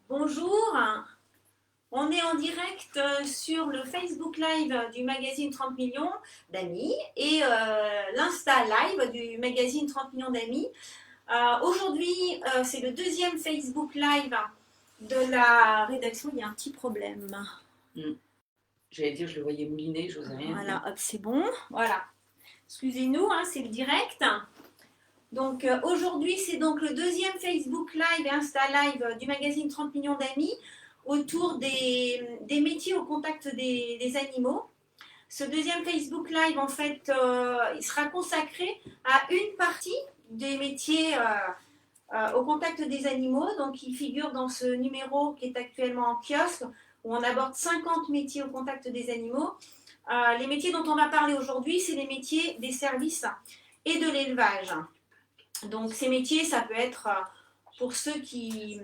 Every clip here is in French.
Bonjour, on est en direct sur le Facebook Live du magazine 30 millions d'amis et l'Insta Live du magazine 30 millions d'amis. Aujourd'hui, c'est le deuxième Facebook Live de la rédaction. Il y a un petit problème. J'allais dire, je le voyais mouliner, j'osais rien. Voilà, hop, c'est bon. Voilà. Excusez-nous, c'est le direct. Donc aujourd'hui, c'est donc le deuxième Facebook Live et Insta Live du magazine 30 millions d'amis autour des métiers au contact des animaux. Ce deuxième Facebook Live, en fait, il sera consacré à une partie des métiers au contact des animaux. Donc, il figure dans ce numéro qui est actuellement en kiosque, où on aborde 50 métiers au contact des animaux. Les métiers dont on va parler aujourd'hui, c'est les métiers des services et de l'élevage. Donc, ces métiers, ça peut être, pour ceux qui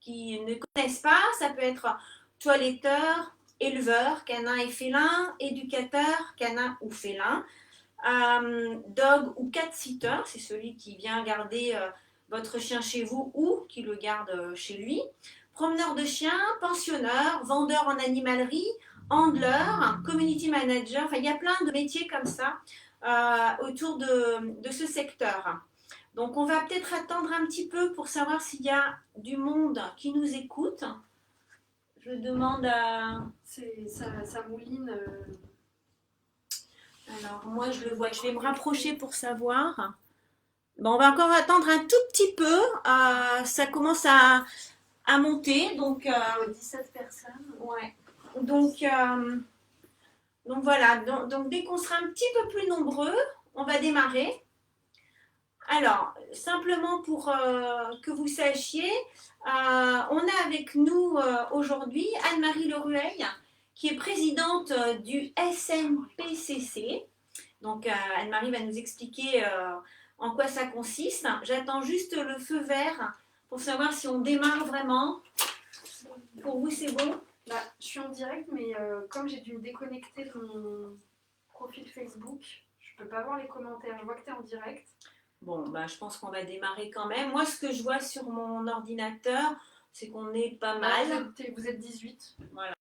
ne connaissent pas, ça peut être toiletteur, éleveur, canin et félin, éducateur, canin ou félin, dog ou cat sitter, c'est celui qui vient garder votre chien chez vous ou qui le garde chez lui, promeneur de chiens, pensionneur, vendeur en animalerie, handler, community manager, enfin il y a plein de métiers comme ça autour de ce secteur. Donc on va peut-être attendre un petit peu pour savoir s'il y a du monde qui nous écoute. Je demande à... Ça mouline. Alors moi je le vois, je vais me rapprocher pour savoir. Bon, on va encore attendre un tout petit peu. Ça commence à monter. Donc, 17 personnes. Ouais. Donc voilà, donc dès qu'on sera un petit peu plus nombreux, on va démarrer. Alors, simplement pour que vous sachiez, on a avec nous aujourd'hui Anne-Marie Lerueil, qui est présidente du SNPCC. Donc, Anne-Marie va nous expliquer en quoi ça consiste. J'attends juste le feu vert pour savoir si on démarre vraiment. Pour vous, c'est bon? Je suis en direct, mais comme j'ai dû me déconnecter de mon profil Facebook, je peux pas voir les commentaires. Je vois que tu es en direct. Bon, je pense qu'on va démarrer quand même. Moi, ce que je vois sur mon ordinateur, c'est qu'on est pas mal. Vous êtes 18. Voilà.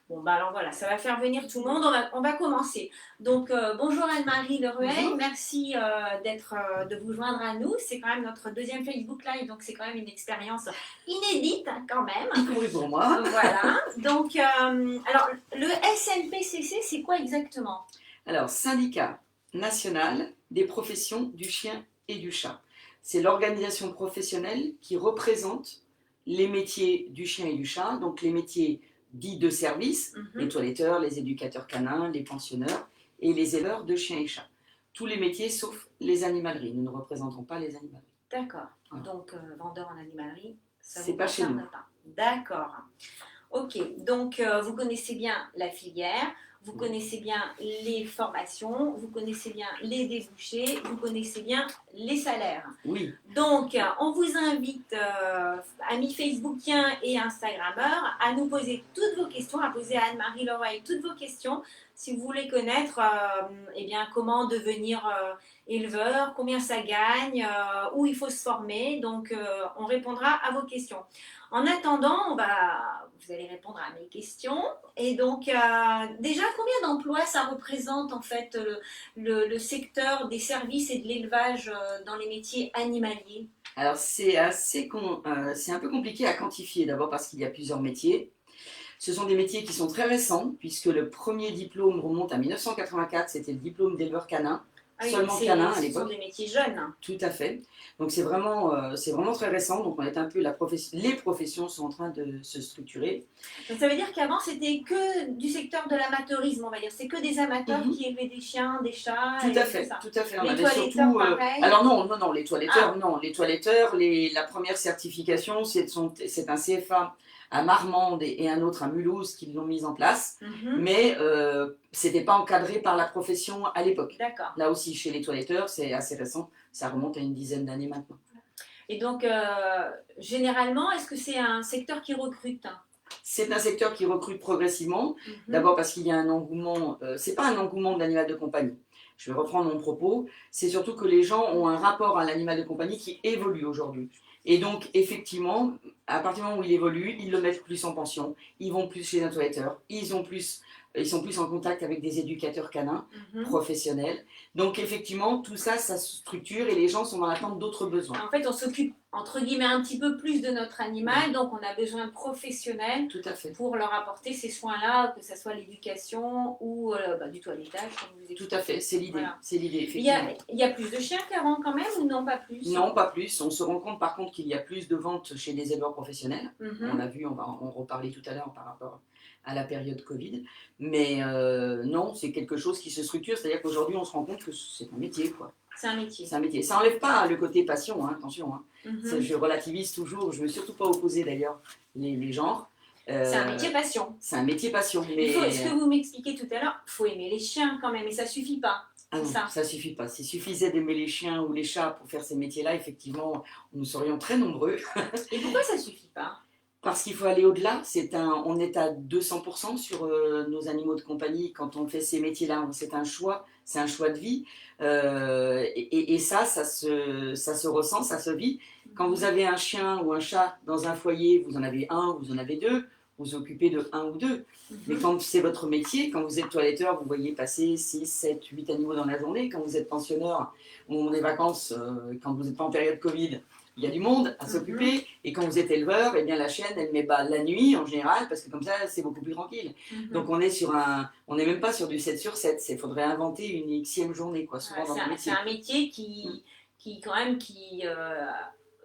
Bon, alors voilà, ça va faire venir tout le monde. On va commencer. Donc, bonjour Anne-Marie Lerueil. Merci de vous joindre à nous. C'est quand même notre deuxième Facebook Live, donc c'est quand même une expérience inédite quand même. Y compris pour moi. Voilà. Donc, alors, le SNPCC, c'est quoi exactement? Alors, syndicat national des professions du chien et du chat. C'est l'organisation professionnelle qui représente les métiers du chien et du chat, donc les métiers dits de service, les toiletteurs, les éducateurs canins, les pensionneurs et les éleveurs de chiens et chats. Tous les métiers sauf les animaleries. Nous ne représentons pas les animaleries. D'accord. Voilà. Donc, vendeur en animalerie, ça c'est vous pas chez nous. pas. D'accord. Ok. Donc, vous connaissez bien la filière, vous connaissez bien les formations, vous connaissez bien les débouchés, vous connaissez bien les salaires. Oui. Donc, on vous invite, amis Facebookiens et Instagrammeurs, à nous poser toutes vos questions, à poser à Anne-Marie Lerueil toutes vos questions. Si vous voulez connaître comment devenir éleveur, combien ça gagne, où il faut se former. Donc, on répondra à vos questions. En attendant, vous allez répondre à mes questions. Et donc, déjà, combien d'emplois ça représente en fait le secteur des services et de l'élevage dans les métiers animaliers? Alors, c'est un peu compliqué à quantifier, d'abord parce qu'il y a plusieurs métiers. Ce sont des métiers qui sont très récents, puisque le premier diplôme remonte à 1984, c'était le diplôme d'éleveur canin. Seulement canin à l'époque. Ce sont des métiers jeunes. Tout à fait. Donc c'est vraiment très récent. Donc on est un peu les professions sont en train de se structurer. Donc ça veut dire qu'avant c'était que du secteur de l'amateurisme, on va dire. C'est que des amateurs qui élevaient des chiens, des chats. Tout à fait. On les avait toiletteurs, surtout. Alors non, les toiletteurs, non, les toiletteurs. La première certification, c'est un CFA à Marmande et un autre à Mulhouse qui l'ont mise en place, mais c'était pas encadré par la profession à l'époque. D'accord. Là aussi, chez les toiletteurs, c'est assez récent, ça remonte à une dizaine d'années maintenant. Et donc, généralement, est-ce que c'est un secteur qui recrute? C'est un secteur qui recrute progressivement, d'abord parce qu'il y a un engouement, c'est pas un engouement de l'animal de compagnie. Je vais reprendre mon propos, c'est surtout que les gens ont un rapport à l'animal de compagnie qui évolue aujourd'hui. Et donc, effectivement, à partir du moment où il évolue, ils le mettent plus en pension, ils vont plus chez un toiletteur, ils sont plus en contact avec des éducateurs canins professionnels. Donc effectivement, tout ça, ça se structure et les gens sont dans l'attente d'autres besoins. En fait, on s'occupe, entre guillemets, un petit peu plus de notre animal, donc on a besoin de professionnels Tout à fait. pour leur apporter ces soins-là, que ce soit l'éducation ou du toilettage, comme vous Tout expliquez. à fait, c'est l'idée. Voilà. C'est l'idée, Il y, effectivement. il y a plus de chiens qu'avant quand même ou non, pas plus? Non, pas plus. On se rend compte par contre qu'il y a plus de ventes chez les éleveurs professionnels. On l'a vu, on va en reparler tout à l'heure par rapport à la période Covid. Mais non, c'est quelque chose qui se structure. C'est-à-dire qu'aujourd'hui, on se rend compte que c'est un métier, quoi. C'est un métier. C'est un métier. Ça n'enlève pas le côté passion, hein, attention. Hein. Je relativise toujours. Je ne veux surtout pas opposer d'ailleurs les genres. C'est un métier passion. C'est un métier passion. Mais... Ce que vous m'expliquez tout à l'heure, il faut aimer les chiens quand même, et ça suffit pas. Ah non, ça suffit pas. S'il suffisait d'aimer les chiens ou les chats pour faire ces métiers-là, effectivement, nous serions très nombreux. Et pourquoi ça suffit pas? Parce qu'il faut aller au-delà. On est à 200% sur nos animaux de compagnie quand on fait ces métiers-là. C'est un choix de vie. Et ça se ressent, ça se vit. Quand vous avez un chien ou un chat dans un foyer, vous en avez un, vous en avez deux, vous vous occupez de un ou deux. Mais quand c'est votre métier, quand vous êtes toiletteur, vous voyez passer 6, 7, 8 animaux dans la journée. Quand vous êtes pensionneur, ou les vacances, quand vous n'êtes pas en période Covid, il y a du monde à s'occuper. Et quand vous êtes éleveur, eh bien la chienne, elle met bas la nuit en général, parce que comme ça, c'est beaucoup plus tranquille. Donc on n'est même pas sur du 7 sur 7. Il faudrait inventer une Xème journée, quoi, souvent dans le métier. C'est un métier qui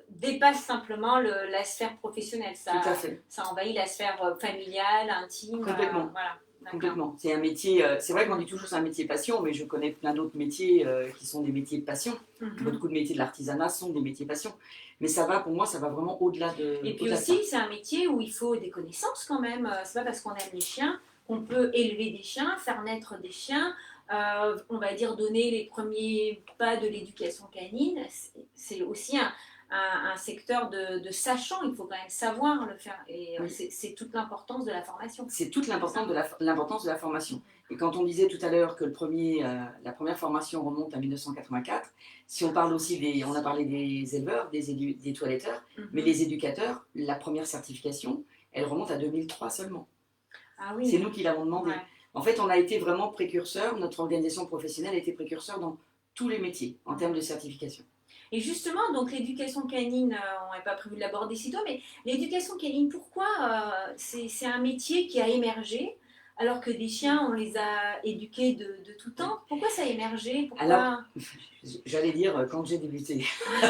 dépasse simplement la sphère professionnelle. Tout à fait. Ça envahit la sphère familiale, intime. Complètement. Voilà. Complètement. C'est un métier, c'est vrai qu'on dit toujours c'est un métier passion, mais je connais plein d'autres métiers qui sont des métiers de passion. Beaucoup de métiers de l'artisanat sont des métiers passion. Mais pour moi, ça va vraiment au-delà de. Et puis aussi, c'est un métier où il faut des connaissances quand même. C'est pas parce qu'on aime les chiens qu'on peut élever des chiens, faire naître des chiens. On va dire donner les premiers pas de l'éducation canine. C'est aussi un secteur de sachant, il faut quand même savoir le faire. Et c'est toute l'importance de la formation. C'est toute l'importance de la formation. Et quand on disait tout à l'heure que la première formation remonte à 1984, si on parle aussi on a parlé des éleveurs, des toiletteurs, mais les éducateurs, la première certification, elle remonte à 2003 seulement. Ah oui. C'est nous qui l'avons demandé. Ouais. En fait, on a été vraiment précurseurs, notre organisation professionnelle a été précurseur dans tous les métiers en termes de certification. Et justement, donc l'éducation canine, on n'avait pas prévu de l'aborder si tôt, mais l'éducation canine, pourquoi c'est un métier qui a émergé alors que des chiens, on les a éduqués de tout temps? Pourquoi ça a émergé? Alors, j'allais dire, quand j'ai débuté,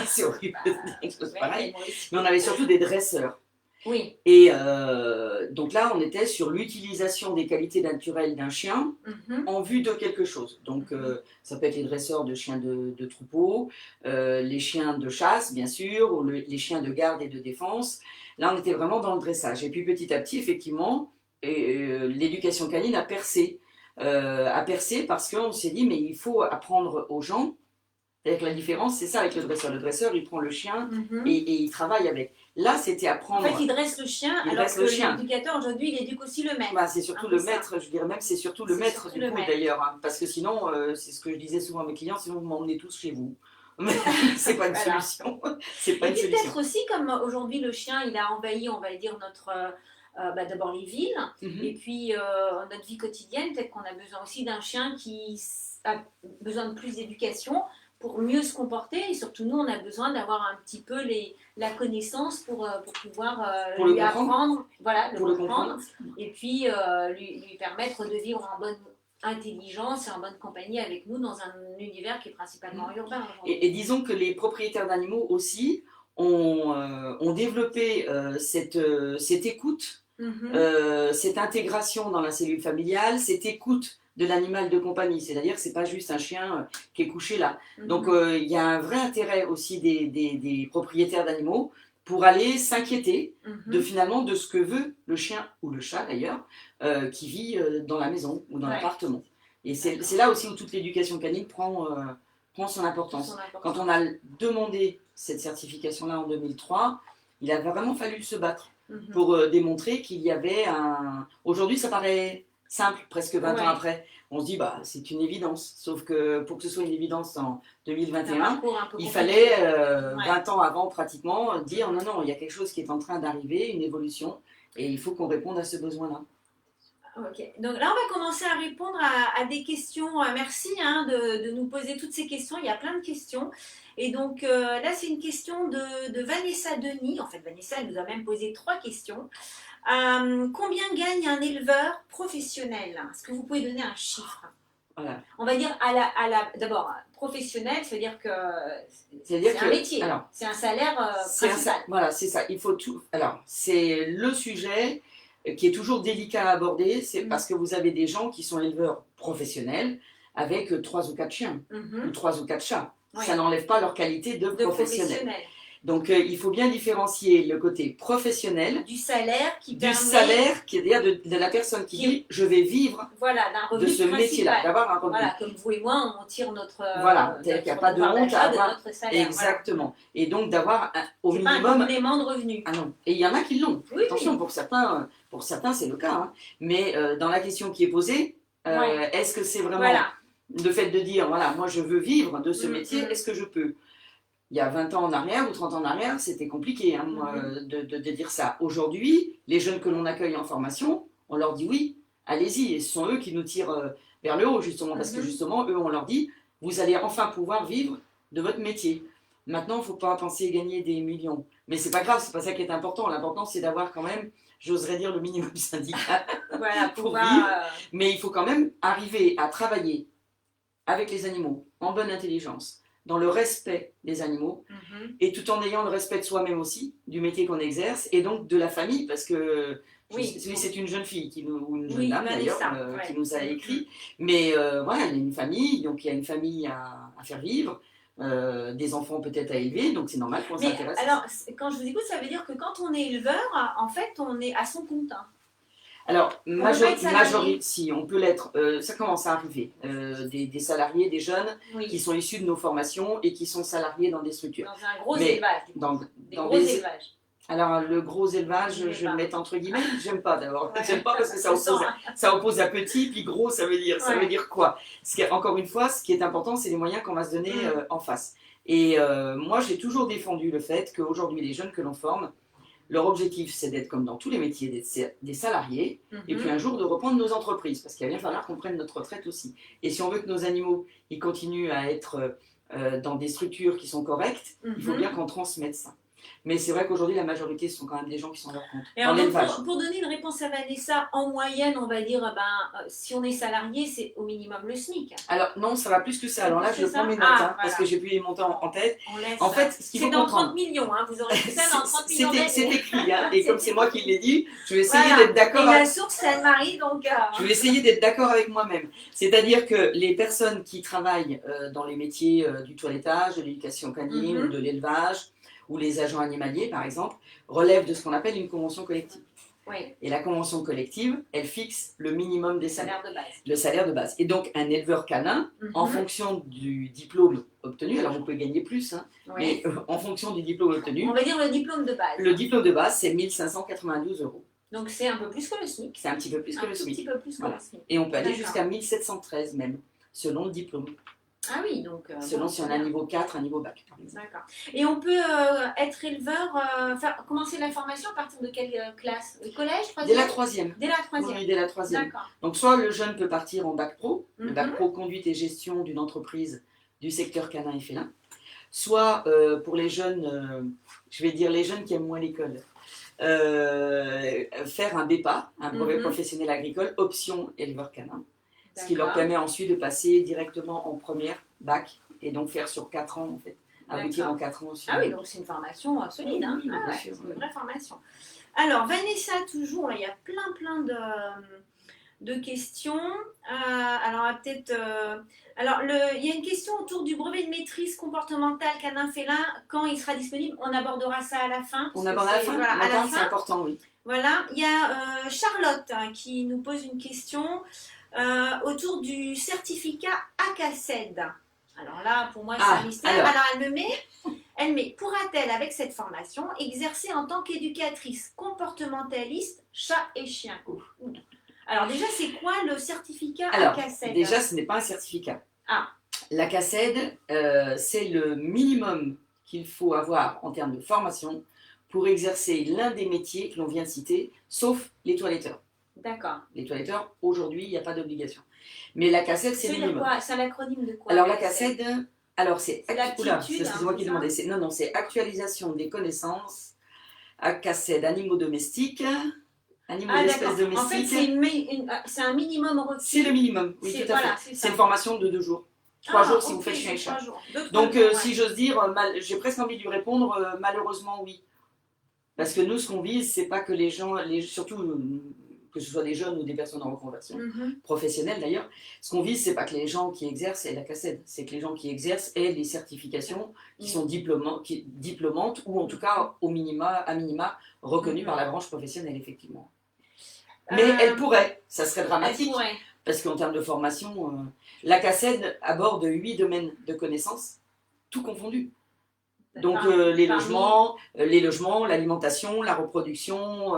c'est horrible de dire quelque chose pareil, mais on avait surtout des dresseurs. Oui. Et donc là, on était sur l'utilisation des qualités naturelles d'un chien en vue de quelque chose. Donc ça peut être les dresseurs de chiens de troupeau, les chiens de chasse, bien sûr, ou les chiens de garde et de défense. Là, on était vraiment dans le dressage. Et puis petit à petit, effectivement, l'éducation canine a percé. Parce qu'on s'est dit, mais il faut apprendre aux gens. Avec la différence, c'est ça avec le dresseur. Le dresseur, il prend le chien et il travaille avec. Là, c'était apprendre. En fait, il dresse le chien, alors que l'éducateur, aujourd'hui, il éduque aussi le maître. C'est surtout le maître, je dirais même, c'est surtout le maître du coup d'ailleurs. Hein, parce que sinon, c'est ce que je disais souvent à mes clients, sinon vous m'emmenez tous chez vous. C'est pas une solution. C'est pas une solution. Peut-être aussi, comme aujourd'hui, le chien, il a envahi, on va dire, d'abord les villes, et puis notre vie quotidienne, peut-être qu'on a besoin aussi d'un chien qui a besoin de plus d'éducation pour mieux se comporter, et surtout nous on a besoin d'avoir un petit peu la connaissance pour pouvoir lui apprendre, voilà, le comprendre, et puis lui permettre de vivre en bonne intelligence et en bonne compagnie avec nous dans un univers qui est principalement urbain. Et disons que les propriétaires d'animaux aussi ont développé cette écoute, cette intégration dans la cellule familiale, cette écoute de l'animal de compagnie, c'est-à-dire que c'est pas juste un chien qui est couché là. Donc il y a un vrai intérêt aussi des propriétaires d'animaux pour aller s'inquiéter finalement de ce que veut le chien ou le chat d'ailleurs qui vit dans la maison ou dans l'appartement. Et c'est là aussi où toute l'éducation canine prend son importance. Quand on a demandé cette certification-là en 2003, il a vraiment fallu se battre pour démontrer qu'il y avait un... Aujourd'hui, ça paraît simple, presque 20 Ouais. ans après. On se dit, bah, c'est une évidence. Sauf que pour que ce soit une évidence en C'est un 2021, parcours un peu il compliqué. fallait Ouais. 20 ans avant pratiquement dire, non, non, il y a quelque chose qui est en train d'arriver, une évolution, et il faut qu'on réponde à ce besoin-là. Ok, donc là on va commencer à répondre à des questions. Merci hein, de nous poser toutes ces questions. Il y a plein de questions. Et donc là c'est une question de Vanessa Denis. En fait, Vanessa elle nous a même posé 3 questions. Combien gagne un éleveur professionnel? Est-ce que vous pouvez donner un chiffre? Voilà. On va dire d'abord professionnel, ça veut dire que C'est-à-dire c'est un que, métier, alors, c'est un salaire c'est principal. voilà, c'est ça. Il faut tout. Alors, c'est le sujet qui est toujours délicat à aborder, c'est parce que vous avez des gens qui sont éleveurs professionnels avec 3 ou 4 chiens ou 3 ou 4 chats. Oui. Ça n'enlève pas leur qualité de De professionnel. professionnel. Donc, il faut bien différencier le côté professionnel Du salaire qui du permet salaire, qui est d'ailleurs de la personne qui dit je vais vivre voilà, d'un de revenu ce métier-là, principal. d'avoir un revenu. Voilà, comme vous et moi, on tire notre Voilà, c'est-à-dire qu'il n'y a pas de pouvoir honte à d'achat de avoir. notre salaire. Exactement. Et donc d'avoir au Voilà. C'est pas un minimum. complément de revenu. Ah non. Et il y en a qui l'ont. Oui, Attention, oui. pour certains c'est le cas. Hein. Mais dans la question qui est posée, Ouais. est-ce que c'est vraiment Voilà. le fait de dire voilà, moi je veux vivre de ce Mm, métier, mm. est-ce que je peux? Il y a 20 ans en arrière ou 30 ans en arrière, c'était compliqué hein, moi, Mhm. de dire ça. Aujourd'hui, les jeunes que l'on accueille en formation, on leur dit oui, allez-y. Et ce sont eux qui nous tirent vers le haut, justement, parce que Mhm. justement, eux, on leur dit, vous allez enfin pouvoir vivre de votre métier. Maintenant, il ne faut pas penser gagner des millions. Mais c'est pas grave, c'est pas ça qui est important. L'important, c'est d'avoir quand même, j'oserais dire, le minimum syndical Voilà, pour pouvoir, vivre. Mais il faut quand même arriver à travailler avec les animaux en bonne intelligence, dans le respect des animaux, et tout en ayant le respect de soi-même aussi, du métier qu'on exerce, et donc de la famille, parce que Oui. c'est une jeune fille, ou une jeune Oui, dame d'ailleurs, Vanessa, ouais. qui nous a écrit, mais voilà, il y a une famille, donc il y a une famille à faire vivre, des enfants peut-être à élever, donc c'est normal qu'on Mais s'intéresse à alors, ça. quand je vous écoute, ça veut dire que quand on est éleveur, en fait, on est à son compte. Hein. Alors, peut pas être salarié. si on peut l'être, ça commence à arriver, des salariés, des jeunes Oui. qui sont issus de nos formations et qui sont salariés dans des structures. Dans un gros Mais élevage. Dans Des dans gros élevages. Alors, le gros élevage, J'aime je pas. le mets entre guillemets, j'aime pas d'abord. Ouais. J'aime pas parce que Je sens, hein. ça oppose à petit, puis gros, ça veut Ouais. dire quoi? Encore une fois, ce qui est important, c'est les moyens qu'on va se donner en face. Et moi, j'ai toujours défendu le fait qu'aujourd'hui, les jeunes que l'on forme, leur objectif, c'est d'être comme dans tous les métiers, d'être des salariés, et puis un jour de reprendre nos entreprises, parce qu'il va bien falloir qu'on prenne notre retraite aussi. Et si on veut que nos animaux ils continuent à être dans des structures qui sont correctes, il faut bien qu'on transmette ça. Mais c'est vrai qu'aujourd'hui, la majorité sont quand même des gens qui sont à leur compte. Et dans alors, l'élevage. pour donner une réponse à Vanessa, en moyenne, on va dire, si on est salarié, c'est au minimum le SMIC. Alors non, ça va plus que ça. Alors là, je prends mes notes, voilà. parce que j'ai plus les montants en tête. On laisse, En fait, ce qu'il faut c'est dans comprendre, 30 millions, hein, vous aurez tout ça dans 30 millions d'euros. c'est écrit, hein, et comme c'est moi qui l'ai dit, je vais essayer Voilà. d'être d'accord. Et la source, c'est Anne-Marie, donc... Je vais essayer d'être d'accord avec moi-même. C'est-à-dire que les personnes qui travaillent dans les métiers du toilettage, de l'éducation canine ou de l'élevage, ou les agents animaliers par exemple, relèvent de ce qu'on appelle une convention collective. Oui. Et la convention collective, elle fixe le minimum des salaires. De base. Le salaire de base. Et donc un éleveur canin, en fonction du diplôme obtenu, alors vous pouvez gagner plus, hein, mais en fonction du diplôme obtenu, on va dire le diplôme de base. le diplôme de base, c'est 1 592 €. Donc c'est un peu plus que le SMIC. C'est un petit peu plus que le SMIC. Un petit peu plus que le SMIC. Et on peut aller D'accord. jusqu'à 1 713 même, selon le diplôme. Ah oui, donc... Selon si on a un niveau 4, un niveau bac, par exemple. D'accord. Et on peut être éleveur, commencer la formation à partir de quelle classe? Le collège, Dès la 3e? troisième. Dès la 3e. Oui, dès la 3e. D'accord. Donc soit le jeune peut partir en bac pro, le bac Mhm. pro conduite et gestion d'une entreprise du secteur canin et félin, soit pour les jeunes, je vais dire les jeunes qui aiment moins l'école, faire un BEPA, un brevet professionnel agricole, option éleveur canin. Ce qui leur D'accord. permet ensuite de passer directement en première bac et donc faire sur 4 ans en fait, aboutir en 4 ans. Sur... Ah oui, donc c'est une formation solide, hein. Oui, Ah bien ouais, sûr, c'est une oui. vraie formation. Alors, Vanessa, toujours, là, il y a plein de questions. Alors, on va peut-être... Alors, il y a une question autour du brevet de maîtrise comportementale canin-félin. Quand il sera disponible, on abordera ça à la fin. On aborde à la fin. Voilà, à la Maintenant, c'est fin. important, oui. Voilà, il y a Charlotte qui nous pose une question autour du certificat ACACED. Alors là, pour moi, c'est un mystère. Alors, elle met, pourra-t-elle, avec cette formation, exercer en tant qu'éducatrice comportementaliste chat et chien? Alors déjà, c'est quoi le certificat Alors, ACACED? déjà, ce n'est pas un certificat. Ah. La CACED, c'est le minimum qu'il faut avoir en termes de formation pour exercer l'un des métiers que l'on vient de citer, sauf les toiletteurs. D'accord. Les toiletteurs, aujourd'hui, il n'y a pas d'obligation. Mais la CACED, c'est le minimum. C'est l'acronyme de quoi? Alors la CACED, alors c'est l'aptitude, c'est moi qui demandais. Non, c'est actualisation des connaissances à CACED, animaux domestiques, animaux d'espèces domestiques. En fait, c'est un minimum requis. C'est le minimum, oui, tout à fait. C'est une formation de 2 jours. 3 jours si vous faites chien et chat. Donc, si j'ose dire, j'ai presque envie de lui répondre, malheureusement, oui. Parce que nous, ce qu'on vise, c'est pas que les gens, surtout que ce soit des jeunes ou des personnes en reconversion, professionnelles d'ailleurs, ce qu'on vise, c'est pas que les gens qui exercent aient la CACED, c'est que les gens qui exercent aient des certifications qui sont diplômantes ou en tout cas, à minima, reconnues par la branche professionnelle, effectivement. Mais elle pourrait, ça serait dramatique. Parce qu'en termes de formation, la CACED aborde 8 domaines de connaissances, tout confondu. Donc les logements, l'alimentation, la reproduction.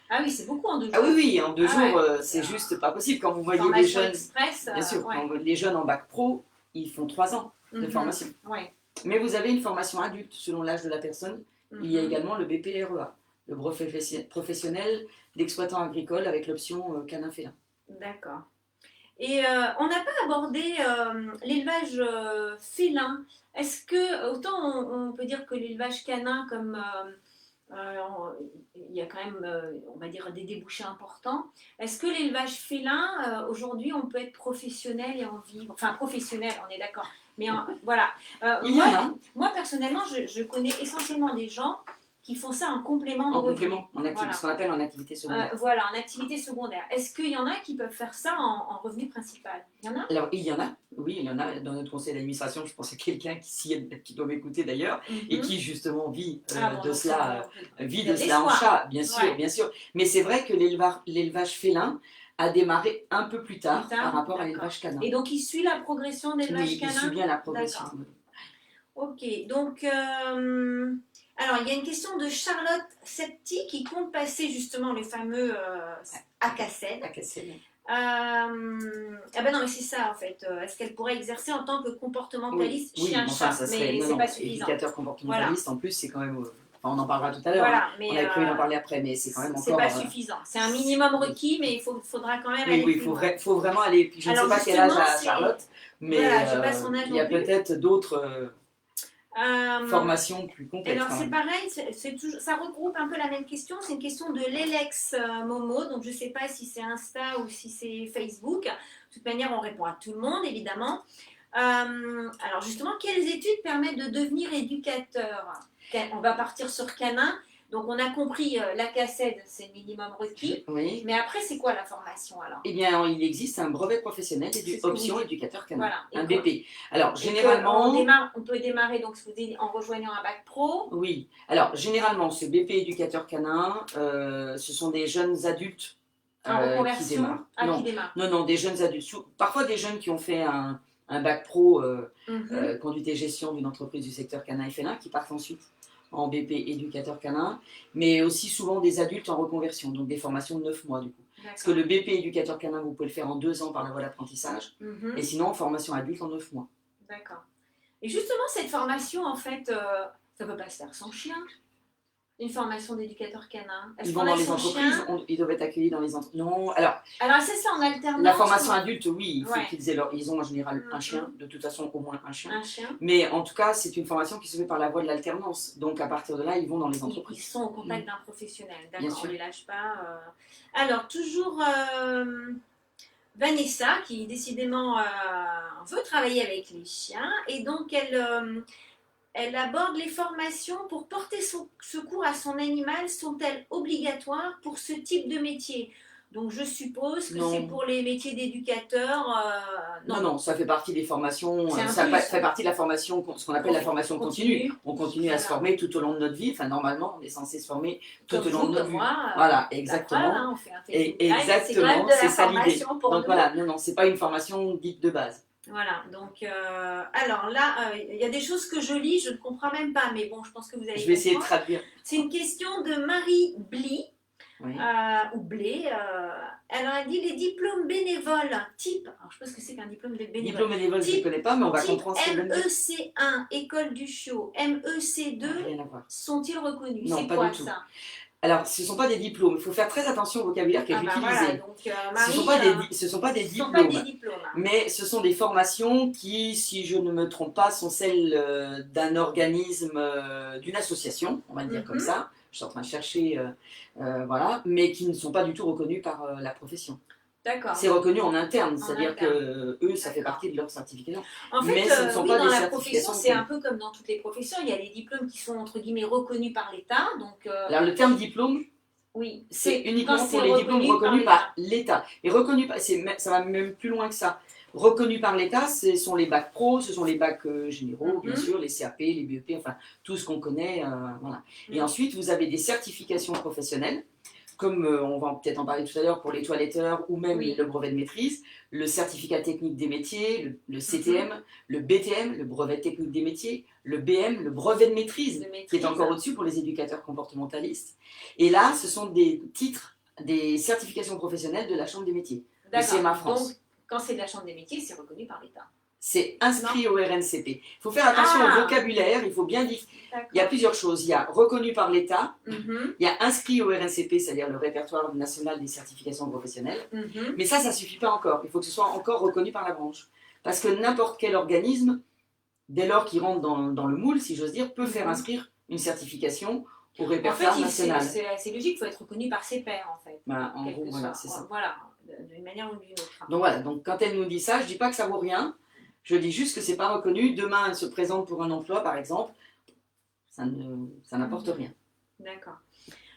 Ah oui, c'est beaucoup en 2 jours. Ah oui, en 2 jours, c'est juste pas possible. Quand vous voyez les jeunes, express, bien sûr, quand les jeunes en bac pro, ils font 3 ans de formation. Ouais. Mais vous avez une formation adulte selon l'âge de la personne. Il y a également le BPREA, le brevet professionnel d'exploitant agricole avec l'option canin félin. D'accord. Et on n'a pas abordé l'élevage félin. Est-ce que, autant on peut dire que l'élevage canin, comme il y a quand même, on va dire, des débouchés importants, est-ce que l'élevage félin, aujourd'hui, on peut être professionnel et en vivre? Enfin, professionnel, on est d'accord. Mais voilà. Moi, personnellement, je connais essentiellement des gens qui font ça en complément de revenus. Ce qu'on appelle en activité secondaire. Voilà, en activité secondaire. Est-ce qu'il y en a qui peuvent faire ça en revenu principal? Il y en a? Alors, il y en a, oui, il y en a. Dans notre conseil d'administration, je pense à quelqu'un qui doit m'écouter d'ailleurs, et qui justement vit de cela en chat, bien sûr. Mais c'est vrai que l'élevage félin a démarré un peu plus tard par rapport à l'élevage canin. Et donc, il suit la progression de l'élevage canin? Oui, il suit bien la progression. Ok, donc... alors, il y a une question de Charlotte Septi qui compte passer justement le fameux ACACED. Ah ben non, mais c'est ça en fait. Est-ce qu'elle pourrait exercer en tant que comportementaliste chien-chat? Mais c'est pas suffisant. Éducateur comportementaliste, en plus, c'est quand même... on en parlera tout à l'heure. On avait prévu d'en parler après, mais c'est quand même encore... C'est pas suffisant. C'est un minimum requis, mais il faudra quand même aller plus loin. Oui, il faut vraiment aller... Je ne sais pas quel âge a Charlotte, mais il y a peut-être d'autres... formation plus complète. Alors c'est pareil, ça regroupe un peu la même question. C'est une question de l'Elex Momo, donc je ne sais pas si c'est Insta ou si c'est Facebook. De toute manière, on répond à tout le monde, évidemment. Alors justement, quelles études permettent de devenir éducateur? On va partir sur canin. Donc on a compris, la CACED, c'est le minimum requis. Oui. Mais après, c'est quoi la formation alors? Eh bien, il existe un brevet professionnel option éducateur canin, un BP. Alors, généralement... On peut démarrer donc, en rejoignant un bac pro. Oui. Alors, généralement, ce BP éducateur canin, ce sont des jeunes adultes qui démarrent. Non, des jeunes adultes. Parfois des jeunes qui ont fait un bac pro conduite et gestion d'une entreprise du secteur canin et félin qui partent ensuite en BP éducateur canin, mais aussi souvent des adultes en reconversion, donc des formations de 9 mois du coup. Parce que le BP éducateur canin, vous pouvez le faire en 2 ans par la voie d'apprentissage, et sinon en formation adulte en 9 mois. D'accord. Et justement, cette formation, en fait, ça ne peut pas se faire sans chien. Une formation d'éducateur canin. Ils vont dans les entreprises, ils doivent être accueillis dans les entreprises. Non, alors c'est ça en alternance. La formation adulte, oui, il faut qu'ils aient ils ont en général un chien, de toute façon au moins un chien. Mais en tout cas, c'est une formation qui se fait par la voie de l'alternance. Donc à partir de là, ils vont dans les entreprises. Ils sont au contact d'un professionnel, d'accord, on ne les lâche pas. Alors, toujours Vanessa, qui décidément veut travailler avec les chiens, et donc elle aborde les formations pour porter secours à son animal. Sont-elles obligatoires pour ce type de métier? Donc je suppose que c'est pour les métiers d'éducateur. Non, ça fait partie des formations. Ça fait partie de la formation, ce qu'on appelle la formation continue. On continue à se former tout au long de notre vie. Enfin, normalement, on est censé se former tout au long de notre vie. Voilà, exactement. On fait un exactement, c'est ça l'idée. Donc voilà, non, c'est pas une formation dite de base. Voilà, donc alors là, il y a des choses que je lis, je ne comprends même pas, mais bon, je pense que vous allez Je vais essayer de traduire. C'est une question de Marie Bly. Oui. ou blé. Alors, elle dit les diplômes bénévoles, type. Alors, je sais pas ce que c'est qu'un diplôme bénévole. Diplôme bénévole, je ne connais pas, mais on va Type comprendre ce qu'elle veut dire. MEC1, École du Chiot, MEC2, Rien à voir. sont-ils reconnus? Non, C'est pas quoi du tout. ça? Alors, ce ne sont pas des diplômes. Il faut faire très attention au vocabulaire qui est utilisé. Voilà, donc Ce Marie, ne sont pas des ce sont diplômes. pas des diplômes. Mais ce sont des formations qui, si je ne me trompe pas, sont celles d'un organisme, d'une association, on va le dire comme ça. Je suis en train de chercher, voilà, mais qui ne sont pas du tout reconnus par la profession. D'accord. C'est reconnu en interne, c'est-à-dire que eux, ça fait partie de leur certification. En fait, mais ce ne sont oui, pas dans des la certifications profession, c'est un peu comme dans toutes les professions. Il y a des diplômes qui sont entre guillemets reconnus par l'État. Donc, alors le terme diplôme, oui, c'est uniquement quand pour c'est les diplômes reconnus par par l'État. Et reconnus, ça va même plus loin que ça. Reconnus par l'État, ce sont les bacs pro, ce sont les bacs généraux, bien sûr, les CAP, les BEP, enfin tout ce qu'on connaît. Voilà. Et ensuite, vous avez des certifications professionnelles, comme on va peut-être en parler tout à l'heure pour les toiletteurs ou même le brevet de maîtrise, le certificat technique des métiers, le CTM, le BTM, le brevet technique des métiers, le BM, le brevet de maîtrise, qui est encore au-dessus pour les éducateurs comportementalistes. Et là, ce sont des titres, des certifications professionnelles de la Chambre des métiers, de CMA France. Donc, quand c'est de la Chambre des métiers, c'est reconnu par l'État. C'est inscrit au RNCP. Il faut faire attention au vocabulaire, il faut bien dire. Il y a plusieurs choses. Il y a reconnu par l'État, il y a inscrit au RNCP, c'est-à-dire le répertoire national des certifications professionnelles. Mais ça ne suffit pas encore. Il faut que ce soit encore reconnu par la branche. Parce que n'importe quel organisme, dès lors qu'il rentre dans le moule, si j'ose dire, peut faire inscrire une certification au répertoire national. C'est assez logique, il faut être reconnu par ses pairs, en fait. Bah, en gros, voilà, c'est ça. Voilà, d'une manière ou d'une autre. Donc voilà, donc quand elle nous dit ça, je ne dis pas que ça vaut rien. Je dis juste que ce n'est pas reconnu. Demain, elle se présente pour un emploi, par exemple. Ça n'apporte rien. D'accord.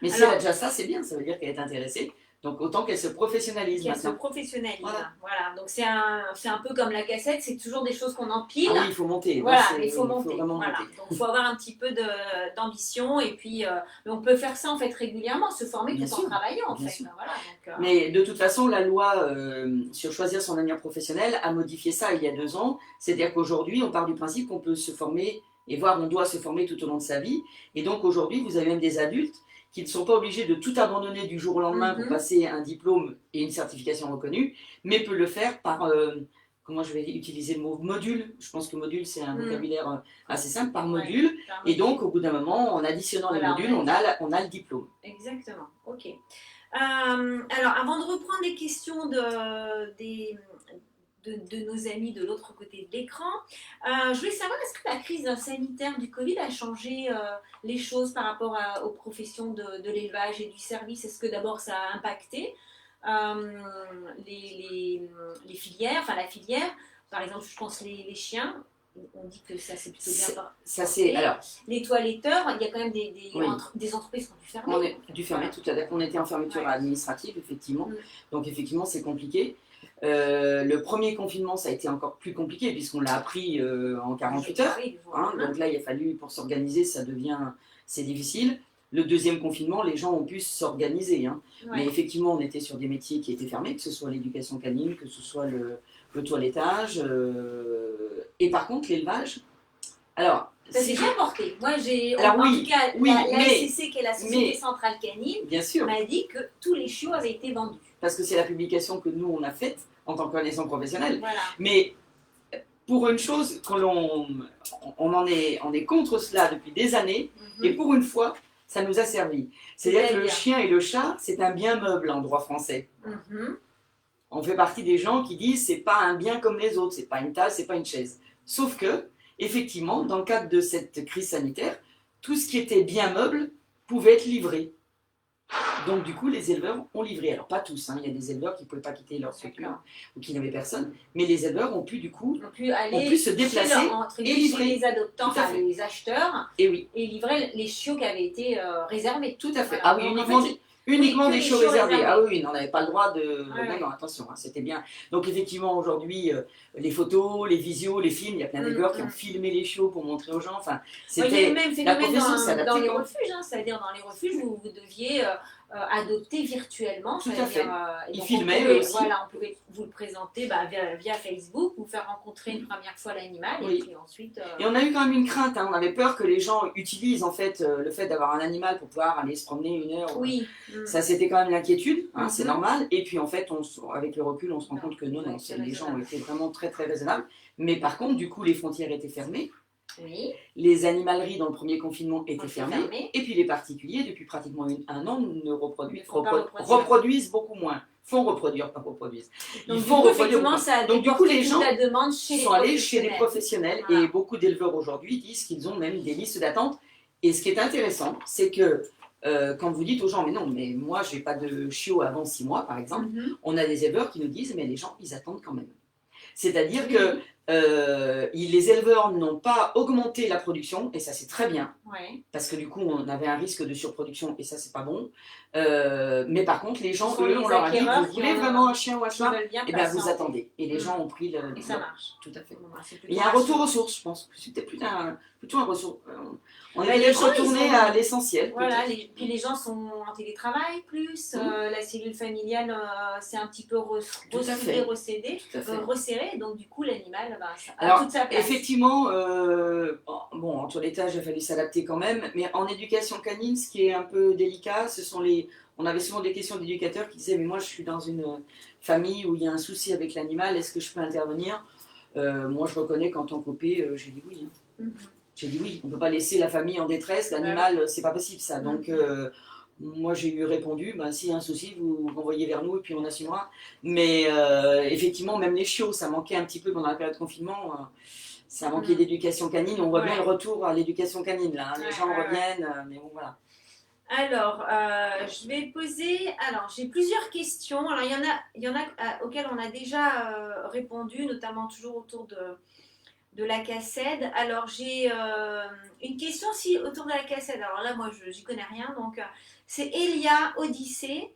Mais si elle a déjà ça, c'est bien. Ça veut dire qu'elle est intéressée. Donc autant qu'elle se professionnalise Qu'elle maintenant. se professionnalise. Voilà. Donc c'est un peu comme la cassette, c'est toujours des choses qu'on empile. Ah oui, il faut monter. Voilà, il faut monter. vraiment monter. Donc il faut avoir un petit peu d'ambition. Et puis, on peut faire ça en fait régulièrement, se former tout en travaillant en fait. Voilà, donc, mais de toute façon, la loi sur choisir son avenir professionnel a modifié ça il y a 2 ans. C'est-à-dire qu'aujourd'hui, on part du principe qu'on peut se former et voire on doit se former tout au long de sa vie. Et donc aujourd'hui, vous avez même des adultes qui ne sont pas obligés de tout abandonner du jour au lendemain pour passer un diplôme et une certification reconnue, mais peut le faire par, comment je vais utiliser le mot, module. Je pense que module, c'est un vocabulaire assez simple, par module. Et donc, au bout d'un moment, en additionnant les modules, on a le diplôme. Exactement, ok. Alors, avant de reprendre les questions de nos amis de l'autre côté de l'écran. Je voulais savoir, est-ce que la crise sanitaire du Covid a changé les choses par rapport aux professions de l'élevage et du service? Est-ce que d'abord ça a impacté les filières, enfin la filière, par exemple je pense les chiens, on dit que ça s'est plutôt bien passé. Alors, les toiletteurs, il y a quand même des entreprises qui ont dû fermer. On a dû fermer tout à l'heure, on était en fermeture administrative effectivement, donc effectivement c'est compliqué. Le premier confinement, ça a été encore plus compliqué puisqu'on l'a appris en 48 heures. Donc là, il a fallu, pour s'organiser, c'est difficile. Le deuxième confinement, les gens ont pu s'organiser. Mais effectivement, on était sur des métiers qui étaient fermés, que ce soit l'éducation canine, que ce soit le toilettage. Et par contre, l'élevage. Alors, ça s'est bien porté. Moi, en tout cas, la SCC, qui est la Société Centrale Canine, m'a dit que tous les chiots avaient été vendus. Parce que c'est la publication que nous, on a faite en tant qu'organisation professionnelle. Voilà. Mais pour une chose, on est contre cela depuis des années, et pour une fois, ça nous a servi. C'est-à-dire que le chien et le chat, c'est un bien meuble en droit français. On fait partie des gens qui disent c'est pas un bien comme les autres, c'est pas une table, c'est pas une chaise. Sauf que, effectivement, dans le cadre de cette crise sanitaire, tout ce qui était bien meuble pouvait être livré. Donc du coup, les éleveurs ont livré. Alors pas tous, il y a des éleveurs qui ne pouvaient pas quitter leur structure ou qui n'avaient personne, mais les éleveurs ont pu du coup ont pu se déplacer et livrer les adoptants, les acheteurs, et livrer les chiots qui avaient été réservés. Tout à fait. Voilà. Ah oui, uniquement des chiots réservés. Ah oui, on n'avait pas le droit de... Non, attention, c'était bien. Donc effectivement, aujourd'hui, les photos, les visios, les films, il y a plein d'éleveurs qui ont filmé les chiots pour montrer aux gens. Enfin, il y a eu le même phénomène dans les refuges. C'est-à-dire dans les refuges, vous deviez adopté virtuellement. Tout ça veut à fait. dire, et Ils donc, filmaient, on pouvait, eux aussi. voilà, on pouvait vous le présenter via Facebook, vous faire rencontrer une première fois l'animal Oui. et puis ensuite. Et on a eu quand même une crainte, hein. On avait peur que les gens utilisent en fait le fait d'avoir un animal pour pouvoir aller se promener 1 heure. Oui. Ça, c'était quand même l'inquiétude, hein, c'est Mhm. normal. Et puis en fait, avec le recul, on se rend Non, compte que non, ouais, non, c'est les gens raisonnable. étaient vraiment très très raisonnables. Mais par contre, du coup, les frontières étaient fermées. Oui. Les animaleries dans le premier confinement étaient Étaient fermées. fermées. Et puis les particuliers, depuis pratiquement 1 an, ne reproduisent, Ne font pas reproduire. reproduisent beaucoup moins. Font reproduire, pas reproduisent. Donc, Ils du font coup, reproduire effectivement, beaucoup. ça a Donc du coup, déporté les toute gens la demande chez les sont allés chez les professionnels. professionnels. Voilà. Et beaucoup d'éleveurs aujourd'hui disent qu'ils ont même des listes d'attente. Et ce qui est intéressant, c'est que quand vous dites aux gens, mais non, mais moi, j'ai pas de chiot avant 6 mois, par exemple, Mhm. on a des éleveurs qui nous disent, mais les gens, ils attendent quand même. C'est-à-dire Oui. que les éleveurs n'ont pas augmenté la production, et ça c'est très bien, Ouais. parce que du coup on avait un risque de surproduction, et ça c'est pas bon. Mais par contre, les gens, Ce sont eux, les on leur a dit, acquéreurs vous qui voulez ont- vraiment un chien ou un Qui chat? veulent bien Eh bien, vous patienter. attendez. Et les Mm. gens ont pris le. Et ça marche. Tout à fait. Bon, bah, c'est plutôt Il y a un retour rassurant. aux sources, je pense. C'était plutôt un retour. On Bah, est les peut-être gens, retourné ils ont- à l'essentiel. Voilà, peut-être. puis les gens sont en télétravail plus, la cellule familiale s'est un petit peu Tout à fait. recédée, Tout à fait. resserrée, donc du coup l'animal a Alors, toute sa place. effectivement, bon, en toilettage, il a fallu s'adapter quand même, mais en éducation canine, ce qui est un peu délicat, on avait souvent des questions d'éducateurs qui disaient, mais moi je suis dans une famille où il y a un souci avec l'animal, est-ce que je peux intervenir? Moi je reconnais qu'en tant qu'OP, j'ai dit oui. Mhm. J'ai dit oui, on ne peut pas laisser la famille en détresse, l'animal, c'est pas possible ça. Donc, moi j'ai eu répondu, ben, s'il y a un souci, vous renvoyez vers nous et puis on assumera. Mais effectivement, même les chiots, ça manquait un petit peu pendant la période de confinement. Ça manquait d'éducation canine. On voit bien le retour à l'éducation canine là. Les gens reviennent, mais bon voilà. Alors, je vais poser. Alors, j'ai plusieurs questions. Alors, il y en a auxquelles on a déjà répondu, notamment toujours autour de la cassette. Alors, j'ai une question aussi autour de la cassette. Alors là, moi, je n'y connais rien. Donc, c'est Elia Odyssée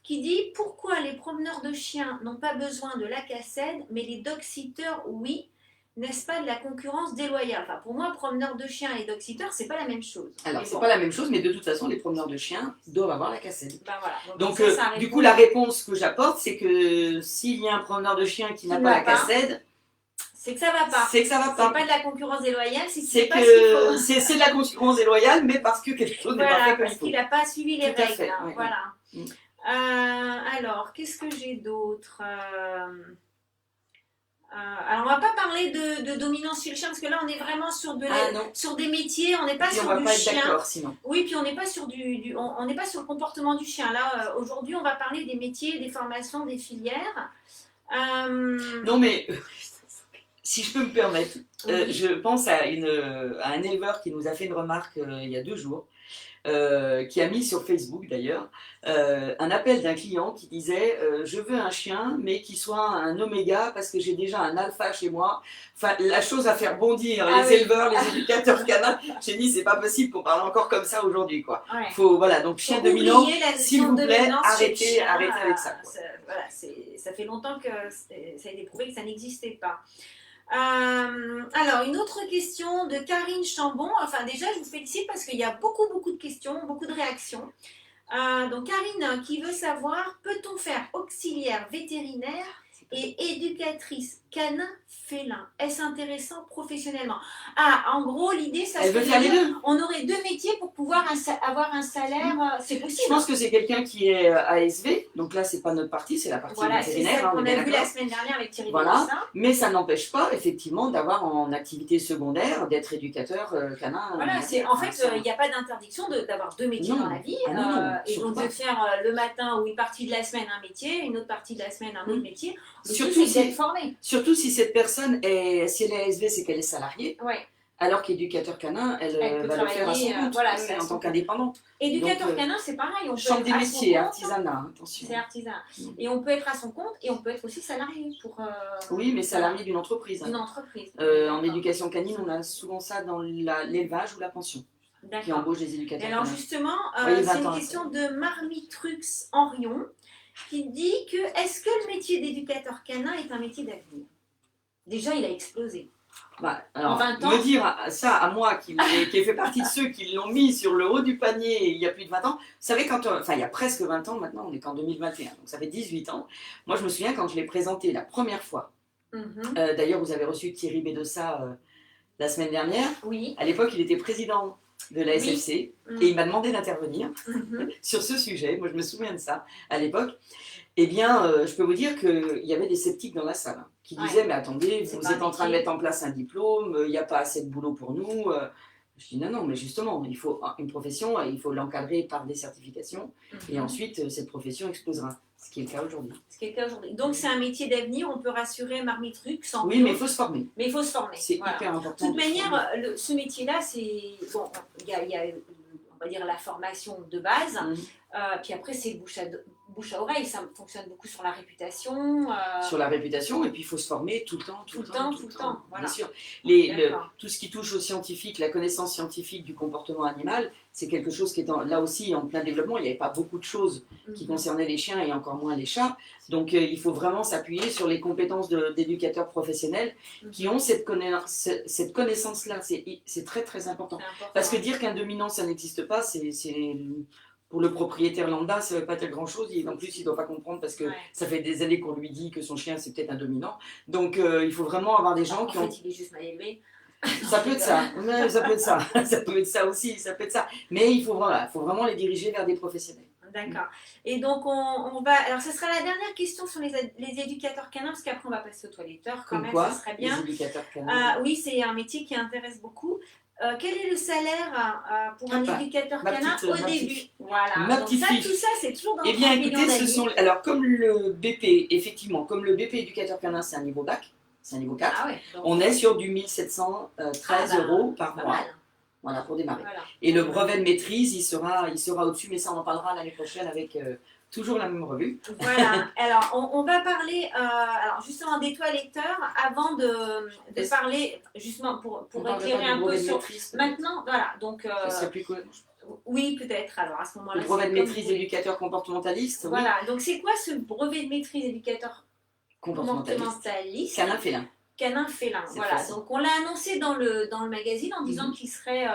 qui dit pourquoi les promeneurs de chiens n'ont pas besoin de la cassette, mais les dog-sitters, oui. N'est-ce pas de la concurrence déloyale? Enfin, pour moi, promeneur de chiens et dog-sitter, c'est pas la même chose. Alors, Mais c'est bon. pas la même chose, mais de toute façon, les promeneurs de chiens doivent avoir la cassette. Ben voilà. Donc, ça du répond. coup, la réponse que j'apporte, c'est que s'il y a un promeneur de chiens qui n'a pas la cassette, c'est que ça va pas. C'est que ça va pas. C'est pas de la concurrence déloyale, c'est pas ce qu'il faut. c'est de la concurrence déloyale, mais parce que quelque chose n'est pas fait comme Parce il faut. qu'il n'a pas suivi les Tout à règles. fait, Hein, oui, voilà. oui. Alors, qu'est-ce que j'ai d'autre alors, on va pas parler de dominance chez le chien, parce que là, on est vraiment sur, sur des métiers, on n'est pas sur on va du pas chien. être d'accord sinon. Oui, puis on n'est pas sur on n'est pas sur le comportement du chien. Là, aujourd'hui, on va parler des métiers, des formations, des filières. Non, mais si je peux me permettre, Oui. je pense à un éleveur qui nous a fait une remarque il y a 2 jours. Qui a mis sur Facebook d'ailleurs un appel d'un client qui disait je veux un chien mais qui soit un oméga parce que j'ai déjà un alpha chez moi. Enfin, la chose à faire bondir les éleveurs, les éducateurs canins. J'ai dit c'est pas possible qu'on parle encore comme ça aujourd'hui quoi. Ouais. Faut, voilà, donc chien dominant, s'il vous plaît, arrêtez chien, avec ça. Voilà, ça fait longtemps que ça a été prouvé que ça n'existait pas. Alors, une autre question de Karine Chambon. Enfin, déjà, je vous félicite parce qu'il y a beaucoup de questions, beaucoup de réactions. Donc, Karine qui veut savoir, peut-on faire auxiliaire vétérinaire et éducatrice canin félin? Est-ce intéressant professionnellement? En gros, l'idée, ça Elle veut faire les deux. On aurait 2 métiers pour pouvoir avoir un salaire. C'est possible. Je pense que c'est quelqu'un qui est ASV, donc là, c'est pas notre partie, c'est la partie vétérinaire. C'est ça qu'on a vu la semaine dernière avec Thierry Bélissa. Mais ça n'empêche pas, effectivement, d'avoir en activité secondaire d'être éducateur canin. Voilà, en fait, il n'y a pas d'interdiction d'avoir 2 métiers dans la vie. Et donc, de faire le matin ou une partie de la semaine un métier, une autre partie de la semaine un autre métier. Surtout si cette personne est, si elle est ASV, c'est qu'elle est salariée. Ouais. Alors qu'éducateur canin, elle va le faire à son compte, en tant qu'indépendante. Éducateur canin, c'est pareil. On peut chambre des métiers, compte, artisanat, attention. C'est artisanat. Et on peut être à son compte et on peut être aussi salarié. Oui, mais salarié d'une entreprise. D'une entreprise. En éducation canine, on a souvent ça dans l'élevage ou la pension. Qui embauche des éducateurs. Et alors canins. justement, c'est une question de Marmitrux Henrion qui dit que est-ce que le métier d'éducateur canin est un métier d'avenir? Déjà, il a explosé. Bah, alors, En 20 ans. me dire ça à moi qui ai fait partie de ceux qui l'ont mis sur le haut du panier il y a plus de 20 ans, vous savez, enfin il y a presque 20 ans maintenant, on est qu'en 2021, donc ça fait 18 ans. Moi je me souviens quand je l'ai présenté la première fois, d'ailleurs vous avez reçu Thierry Bedossa la semaine dernière, Oui. à l'époque il était président de la SFC et il m'a demandé d'intervenir Mhm. sur ce sujet, moi je me souviens de ça à l'époque. Eh bien, je peux vous dire qu'il y avait des sceptiques dans la salle hein, qui disaient mais attendez, C'est vous pas êtes un en train de métier. mettre en place un diplôme, il n'y a pas assez de boulot pour nous. Je dis non, mais justement, il faut une profession, il faut l'encadrer par des certifications et ensuite cette profession explosera, ce qui est le cas aujourd'hui. Ce qui est le cas aujourd'hui. Donc c'est un métier d'avenir, on peut rassurer Marmitruc sans Oui, mais il faut se former. Mais il faut se former. C'est Voilà. hyper important. De toute manière, ce métier-là, c'est. Bon, il y a, on va dire, la formation de base, puis après, c'est bouche à oreille, ça fonctionne beaucoup sur la réputation. Sur la réputation, et puis il faut se former tout le temps. Tout le temps. Voilà. Bien sûr. Tout ce qui touche au scientifique, la connaissance scientifique du comportement animal, c'est quelque chose qui est là aussi en plein développement. Il n'y avait pas beaucoup de choses qui concernaient les chiens et encore moins les chats. Donc il faut vraiment s'appuyer sur les compétences d'éducateurs professionnels qui ont cette connaissance-là. C'est très très important. Parce que dire qu'un dominant, ça n'existe pas, c'est pour le propriétaire lambda, ça ne veut pas dire grand-chose. En plus, il ne doit pas comprendre parce que ça fait des années qu'on lui dit que son chien, c'est peut-être un dominant. Donc, il faut vraiment avoir des gens qui ont... En fait, il est juste mal élevé. Ça peut être ça. Mais ça peut être ça. Ça peut être ça aussi. Ça peut être ça. Mais il faut vraiment les diriger vers des professionnels. D'accord. Et donc, on va... Alors, ce sera la dernière question sur les éducateurs canins, parce qu'après, on va passer aux toiletteurs. Quand même, ça serait bien. Les éducateurs canins. Oui, c'est un métier qui intéresse beaucoup. Quel est le salaire pour un éducateur canin au début? Voilà. Donc ça, tout ça, c'est toujours dans le 30 millions d'amis. Alors, comme le BP, effectivement, comme le BP éducateur canin, c'est un niveau bac, c'est un niveau 4, Ah ouais, donc, on est sur du 1713 euros par mois. Voilà, pour démarrer. Voilà. Et le brevet de maîtrise, il sera au-dessus, mais ça, on en parlera l'année prochaine avec toujours la même revue. Voilà. Alors, on va parler alors justement des toiletteurs avant de parler, justement, pour éclairer un peu sur... Maintenant, voilà. Donc, ça serait plus cool. Oui, peut-être. Alors, à ce moment-là... Le brevet de maîtrise éducateur comportementaliste. Voilà. Oui. Donc, c'est quoi ce brevet de maîtrise éducateur comportementaliste? Canin félin. Canin félin, voilà. Facile. Donc on l'a annoncé dans le magazine en disant qu'il serait,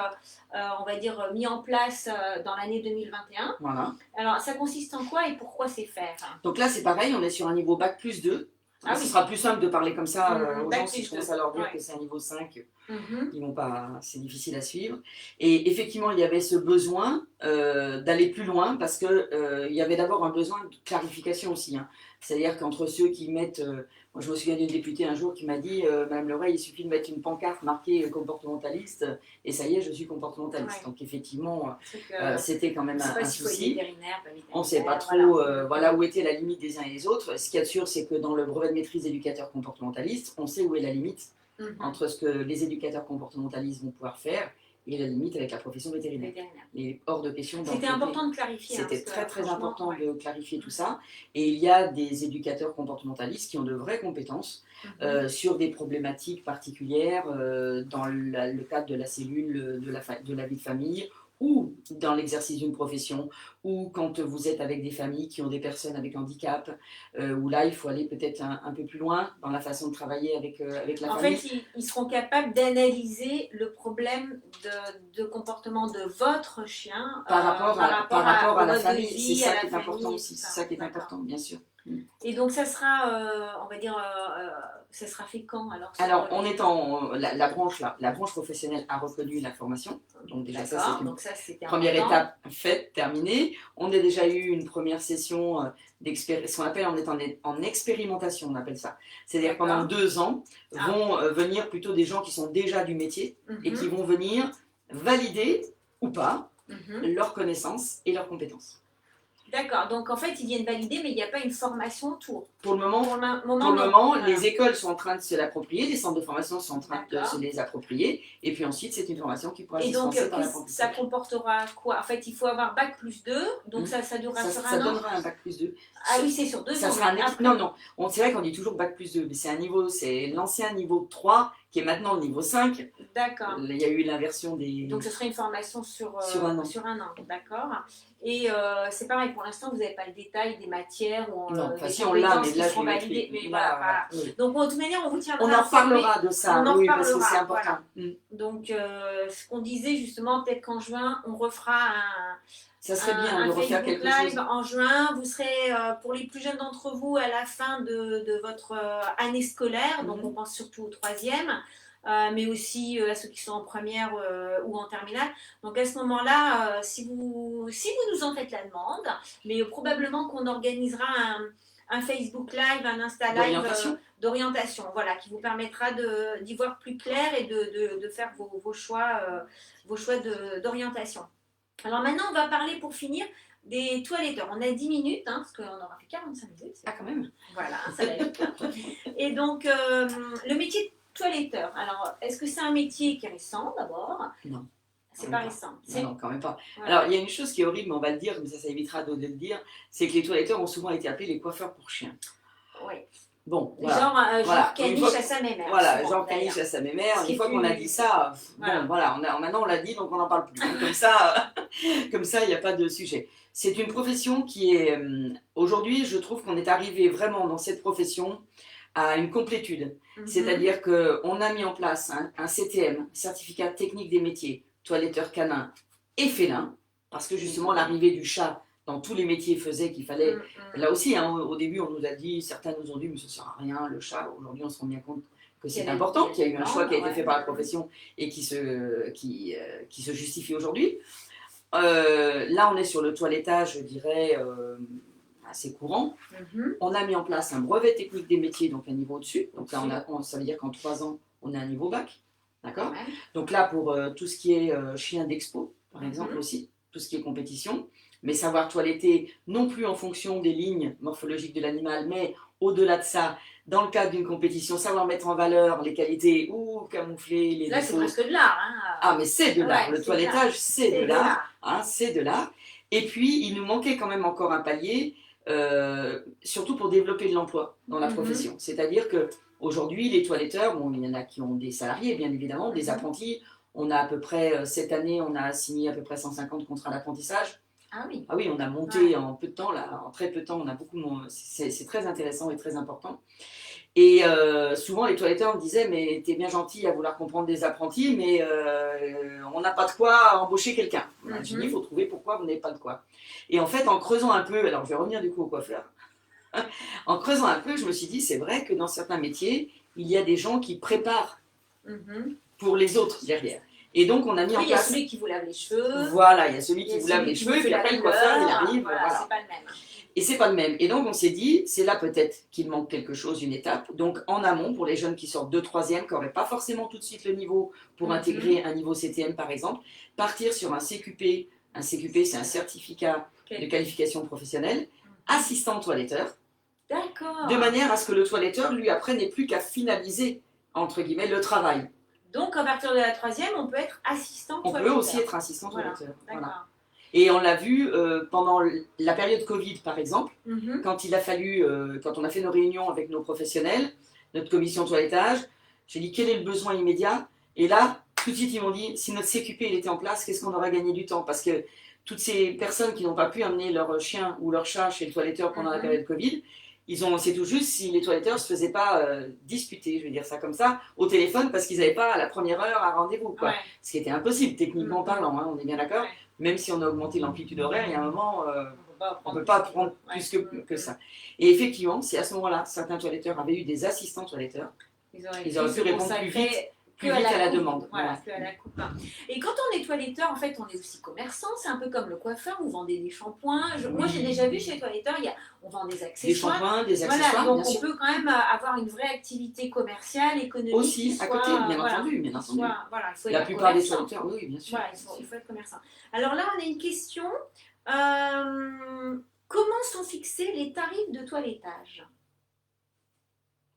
on va dire, mis en place dans l'année 2021. Voilà. Alors ça consiste en quoi et pourquoi c'est faire? Donc là c'est pareil, on est sur un niveau bac plus 2. Ce sera plus simple de parler comme ça aux gens si je commence à leur dire que c'est un niveau 5. Ils vont pas, c'est difficile à suivre. Et effectivement, il y avait ce besoin d'aller plus loin parce que il y avait d'abord un besoin de clarification aussi. Hein. C'est-à-dire qu'entre ceux qui mettent, moi je me souviens d'une députée un jour qui m'a dit, Madame Leray, il suffit de mettre une pancarte marquée comportementaliste et ça y est, je suis comportementaliste. Donc effectivement, c'était quand même un souci. On ne sait pas trop voilà, où était la limite des uns et des autres. Ce qu'il y a de sûr, c'est que dans le brevet de maîtrise éducateur comportementaliste, on sait où est la limite entre ce que les éducateurs comportementalistes vont pouvoir faire et la limite avec la profession vétérinaire. Et hors de question. C'était important de clarifier. C'était très important de clarifier tout ça. Et il y a des éducateurs comportementalistes qui ont de vraies compétences sur des problématiques particulières dans le cadre de la cellule de la vie de famille ou dans l'exercice d'une profession, ou quand vous êtes avec des familles qui ont des personnes avec handicap, où là, il faut aller peut-être un peu plus loin dans la façon de travailler avec la famille. En fait, ils seront capables d'analyser le problème de comportement de votre chien par rapport à la famille. C'est ça qui est important aussi, c'est ça qui est important, bien sûr. Et donc, ça sera, on va dire, ça sera fait quand alors? Alors, on est en la branche professionnelle a reconnu la formation. Donc déjà ça c'est une première étape faite, terminée. On a déjà eu une première session ce qu'on appelle, on est en expérimentation, on appelle ça. C'est-à-dire pendant 2 ans vont venir plutôt des gens qui sont déjà du métier et qui vont venir valider ou pas leurs connaissances et leurs compétences. D'accord, donc en fait ils viennent valider, mais il n'y a pas une formation autour. Pour le moment, les écoles sont en train de se l'approprier, les centres de formation sont en train de se les approprier, et puis ensuite c'est une formation qui pourra se dispenser par l'apprentissage. Ça comportera quoi? En fait, il faut avoir bac plus 2, donc ça durera sur un an. Ça donnera un bac plus 2. Ah oui, c'est sur 2 ans. Non, c'est vrai qu'on dit toujours bac plus 2, mais c'est l'ancien niveau 3 qui est maintenant le niveau 5. D'accord. Il y a eu l'inversion des... Donc, ce serait une formation sur un an. Sur un an, d'accord. Et c'est pareil, pour l'instant, vous n'avez pas le détail des matières ou Non, des si on l'a, mais compétences là, qui je seront vais validées. Mais là, voilà. oui. Donc, de toute manière, on vous tiendra On en informé. reparlera de ça, On en oui, parce que reparlera, c'est important. voilà. Donc, ce qu'on disait justement, peut-être qu'en juin, on refera Ça serait bien de refaire Facebook quelque Live chose. en juin. Vous serez, pour les plus jeunes d'entre vous, à la fin de votre année scolaire. Donc, on pense surtout au troisième. Mais aussi à ceux qui sont en première ou en terminale. Donc à ce moment-là, si vous nous en faites la demande, mais probablement qu'on organisera un Facebook Live, un Insta Live d'orientation, voilà, qui vous permettra d'y voir plus clair et de faire vos choix d'orientation. Alors maintenant, on va parler pour finir des toiletteurs. On a 10 minutes, hein, parce qu'on aura fait 45 minutes. Ah, quand même. Voilà, ça va vite. Et donc, le métier de toiletteur. Alors, est-ce que c'est un métier qui est récent d'abord? Non. C'est pas récent. Non, quand même pas. Voilà. Alors, il y a une chose qui est horrible, mais on va le dire, mais ça évitera de le dire, c'est que les toiletteurs ont souvent été appelés les coiffeurs pour chiens. Oui. Bon, voilà. Genre caniche à sa mémère. Voilà, souvent, genre caniche à sa mémère. Une fois qu'on a dit ça, voilà. bon, voilà, maintenant on l'a dit, donc on n'en parle plus. Comme ça, il n'y a pas de sujet. C'est une profession qui est... aujourd'hui, je trouve qu'on est arrivé vraiment dans cette profession à une complétude. C'est-à-dire qu'on a mis en place un CTM, certificat technique des métiers, toiletteur canin et félin, parce que justement l'arrivée du chat dans tous les métiers faisait qu'il fallait... Là aussi, hein, au début, on nous a dit, certains nous ont dit, mais ça ne sert à rien, le chat. Aujourd'hui, on se rend bien compte que c'est important, qu'il y a eu un choix qui a été fait par la profession et qui se justifie aujourd'hui. Là, on est sur le toilettage, je dirais, assez courant. On a mis en place un brevet technique des métiers, donc un niveau au-dessus. Donc là, ça veut dire qu'en 3 ans, on a un niveau bac. D'accord ? Donc là, pour tout ce qui est chien d'expo, par exemple aussi, tout ce qui est compétition, mais savoir toiletter non plus en fonction des lignes morphologiques de l'animal, mais au-delà de ça, dans le cadre d'une compétition, savoir mettre en valeur les qualités ou camoufler les défauts. Là, c'est presque de l'art. Hein. Ah, mais c'est de l'art. Ouais, le toilettage, c'est de l'art. Hein, c'est de l'art. Et puis, il nous manquait quand même encore un palier, surtout pour développer de l'emploi dans la profession. C'est-à-dire qu'aujourd'hui, les toiletteurs, bon, il y en a qui ont des salariés, bien évidemment, des apprentis. On a à peu près, cette année, on a signé à peu près 150 contrats d'apprentissage. Ah oui. Ah oui, on a monté en peu de temps, là, en très peu de temps, on a beaucoup. C'est très intéressant et très important. Et souvent, les toiletteurs me disaient, mais t'es bien gentil à vouloir comprendre des apprentis, mais on n'a pas de quoi embaucher quelqu'un. J'ai dit, il faut trouver pourquoi vous n'avez pas de quoi. Et en fait, en creusant un peu, alors je vais revenir du coup au coiffeur, en creusant un peu, je me suis dit, c'est vrai que dans certains métiers, il y a des gens qui préparent pour les autres derrière. Et donc, on a mis en place... Il y a celui qui vous lave les cheveux. Voilà, il y a celui qui vous lave les cheveux, et puis après, le coiffeur, il arrive. Voilà. C'est pas le même. Et c'est pas le même. Et donc, on s'est dit, c'est là peut-être qu'il manque quelque chose, une étape. Donc, en amont, pour les jeunes qui sortent de 3e, qui n'auraient pas forcément tout de suite le niveau pour intégrer un niveau CTM, par exemple, partir sur un CQP. Un CQP, c'est un certificat de qualification professionnelle, assistant toiletteur. D'accord. De manière à ce que le toiletteur, lui, après, n'ait plus qu'à finaliser, entre guillemets, le travail. Donc, à partir de la 3e, on peut être assistant toiletteur. On peut aussi être assistant toiletteur. Voilà. Et on l'a vu pendant la période Covid, par exemple, quand il a fallu, quand on a fait nos réunions avec nos professionnels, notre commission toilettage, j'ai dit quel est le besoin immédiat. Et là, tout de suite, ils m'ont dit si notre CQP il était en place, qu'est-ce qu'on aurait gagné du temps? Parce que toutes ces personnes qui n'ont pas pu amener leur chien ou leur chat chez le toiletteur pendant la période Covid, c'est tout juste si les toiletteurs ne se faisaient pas disputer, je vais dire ça comme ça, au téléphone parce qu'ils n'avaient pas à la première heure un rendez-vous. Quoi. Ce qui était impossible, techniquement parlant, hein, on est bien d'accord. Même si on a augmenté l'amplitude horaire, il y a un moment, on ne peut pas prendre plus que ça. Et effectivement, si à ce moment-là, certains toiletteurs avaient eu des assistants toiletteurs, ils auraient pu répondre plus vite à la demande. Voilà, que à la coupe. Et quand on est toiletteur, en fait, on est aussi commerçant. C'est un peu comme le coiffeur, vous vendez des shampoings. Moi, j'ai déjà vu chez les toiletteurs, on vend des accessoires. Des shampoings, des accessoires, voilà, donc bien sûr. on peut quand même avoir une vraie activité commerciale, économique. Aussi, à côté, bien entendu. Voilà, il faut la être plupart des commerçant. toiletteurs, oui, bien sûr. Voilà, il faut être commerçant. Alors là, on a une question. Comment sont fixés les tarifs de toilettage?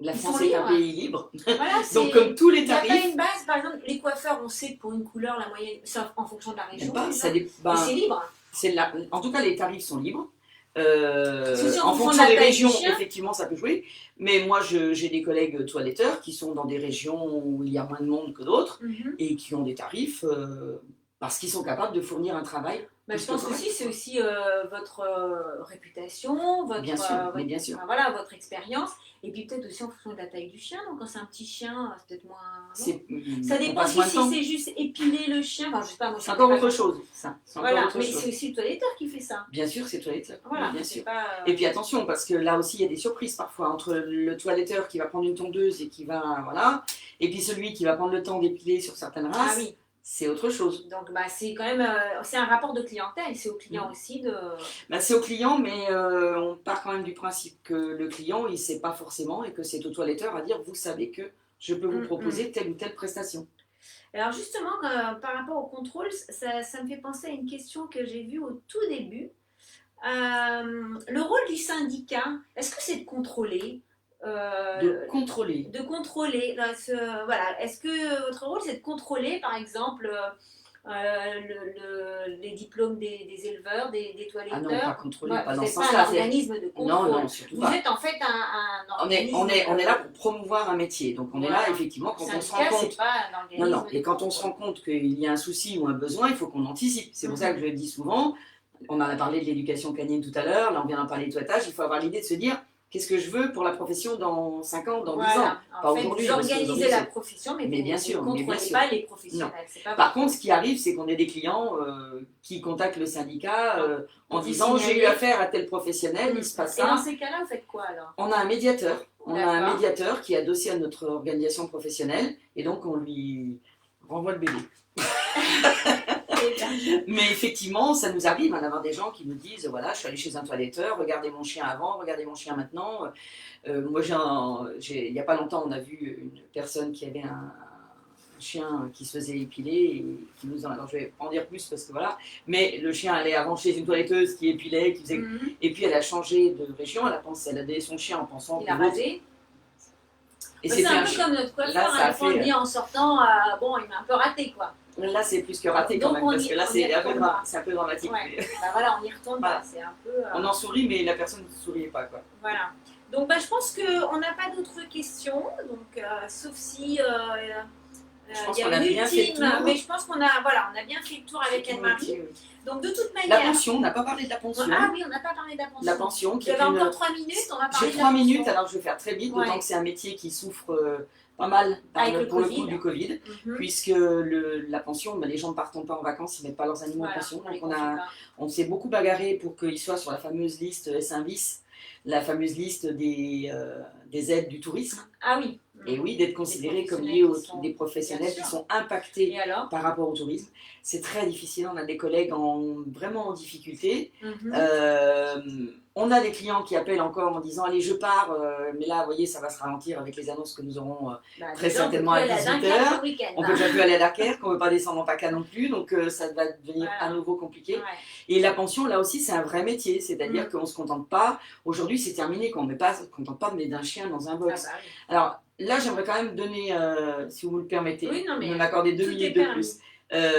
La France est un pays libre. Voilà, donc comme tous les tarifs. Il n'y a pas une base, par exemple, les coiffeurs, on sait que pour une couleur, la moyenne, c'est en fonction de la région. C'est libre. En tout cas, les tarifs sont libres. Si on En prend fonction la des taille du régions, chien. effectivement, ça peut jouer. Mais moi, j'ai des collègues toiletteurs qui sont dans des régions où il y a moins de monde que d'autres Mhm. et qui ont des tarifs parce qu'ils sont capables de fournir un travail. Bah, je plus que pense correct, aussi, c'est quoi. aussi votre réputation, votre, Bien sûr, mais bien sûr. enfin, voilà, votre expérience, et puis peut-être aussi en fonction de la taille du chien. Donc quand c'est un petit chien, c'est peut-être moins. Non. Ça On dépend passe aussi moins de si temps. c'est juste épiler le chien. Enfin, je sais pas, moi je C'est connais encore pas autre grand- chose, ça. C'est encore Voilà, autre mais chose. c'est aussi le toiletteur qui fait ça. Bien sûr, c'est toiletteur. Voilà, Oui, bien c'est sûr. pas. Et puis attention, parce que là aussi, il y a des surprises parfois entre le toiletteur qui va prendre une tondeuse et qui va. Voilà. Et puis celui qui va prendre le temps d'épiler sur certaines Ah races, oui. c'est autre chose. Donc bah, c'est quand même c'est un rapport de clientèle, c'est au client aussi de. Bah, c'est au client, mais on part quand même du principe que le client, il ne sait pas forcément et que c'est au toiletteur à dire, vous savez que je peux vous proposer telle ou telle prestation. Alors justement, par rapport au contrôle, ça me fait penser à une question que j'ai vue au tout début. Le rôle du syndicat, est-ce que c'est de contrôler De contrôler. de contrôler, voilà. Est-ce que votre rôle c'est de contrôler par exemple les diplômes des éleveurs, des toiletteurs? Ah non, pas contrôler, Ouais, pas vous dans ce n'êtes pas sens-là. un organisme de contrôle. Non, non, surtout Vous pas. êtes en fait un On est, organisme. on est là pour promouvoir un métier. Donc on est là, Voilà. effectivement, quand on se rend syndicat, compte. c'est pas un organisme. Non, non. Et de quand on se rend contrôle. compte qu'il y a un souci ou un besoin, il faut qu'on anticipe. C'est pour ça que je le dis souvent. On en a parlé de l'éducation canine tout à l'heure. Là, on vient d'en parler de toilettage. Il faut avoir l'idée de se dire qu'est-ce que je veux pour la profession dans 5 ans, dans 10 ans. Voilà. Pas En fait, aujourd'hui, vous parce qu'aujourd'hui, organisez la c'est- profession, mais Mais vous bien ne sûr, mais bien contrôlez sûr. pas les professionnels. C'est pas Par contre, ce qui arrive, c'est qu'on ait des clients qui contactent le syndicat en Vous disant signalez. j'ai eu affaire à tel professionnel, il se passe Et dans ça. ces cas-là, vous faites quoi alors? On a un médiateur. On a un D'accord. médiateur qui est adossé à notre organisation professionnelle et donc on lui renvoie le bébé. Mais effectivement, ça nous arrive d'avoir des gens qui nous disent voilà, je suis allé chez un toiletteur, regardez mon chien avant, regardez mon chien maintenant. Moi, il n'y a pas longtemps, on a vu une personne qui avait un chien qui se faisait épiler et qui nous en. Alors, je vais pas en dire plus parce que voilà, mais le chien allait avant chez une toiletteuse qui épilait, qui faisait. Et puis elle a changé de région, elle a donné son chien en pensant Il a que l'autre- rasé. Et C'est c'était un un peu chien. comme notre coiffeur, Là, ça a des fois, on fait- dit en sortant, bon, il m'a un peu raté quoi. Là, c'est plus que raté quand Donc, même, on parce y- que là, on y c'est retourne pas. un peu dramatique. Ouais. Mais Bah voilà, on y retourne Voilà. pas, c'est un peu. on en sourit, mais la personne ne souriait pas, quoi. Voilà. Donc bah, je pense qu'on n'a pas d'autres questions, donc sauf si Je pense il y qu'on a a une bien fait le ultime, tour. mais je pense qu'on a, voilà, on a bien fait le tour avec C'est tout Anne-Marie. métier, oui. Donc de toute La manière. pension, on n'a pas parlé de la pension. Ah oui, on n'a pas parlé de la pension. La pension Vous qui est avez une... encore 3 minutes, on va parler J'ai de la 3 pension. minutes, alors je vais faire très vite, Ouais. d'autant que c'est un métier qui souffre pas mal Avec le pour le Covid. coup du Covid, Mhm. puisque la pension, les gens ne partent pas en vacances, ils ne mettent pas leurs animaux Voilà, en pension. on les Donc confie pas. on s'est beaucoup bagarré pour qu'ils soient sur la fameuse liste S1bis, la fameuse liste des aides du tourisme. Ah oui. Et oui, d'être considérés comme professionnels liés aux qui sont- des professionnels bien qui sûr. sont impactés Et alors? par rapport au tourisme. C'est très difficile, on a des collègues vraiment en difficulté. Mhm. On a des clients qui appellent encore en disant allez je pars, mais là vous voyez ça va se ralentir avec les annonces que nous aurons Bah, très dis donc, certainement on peut à aller 18 Dunkerque heures. le week-end, On hein. peut déjà plus aller à Dunkerque, on ne veut pas descendre en PACA non plus, donc ça va devenir Voilà. à nouveau compliqué. Ouais. Et la pension là aussi c'est un vrai métier, c'est-à-dire qu'on ne se contente pas, aujourd'hui c'est terminé, qu'on ne se contente pas de mettre un chien dans un Ah box. bah oui. Alors là j'aimerais quand même donner, si vous me le permettez, Oui, non, mais de m'accorder 2 tout minutes est de permis. plus.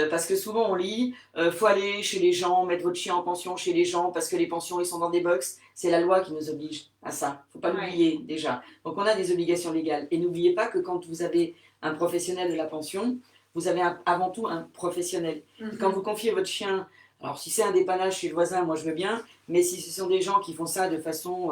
Parce que souvent on lit, faut aller chez les gens, mettre votre chien en pension chez les gens parce que les pensions ils sont dans des box. C'est la loi qui nous oblige à ça. Faut pas Ouais. l'oublier déjà. Donc on a des obligations légales. Et n'oubliez pas que quand vous avez un professionnel de la pension, vous avez avant tout un professionnel. Mhm. Quand vous confiez votre chien, alors si c'est un dépannage chez le voisin, moi je veux bien. Mais si ce sont des gens qui font ça de façon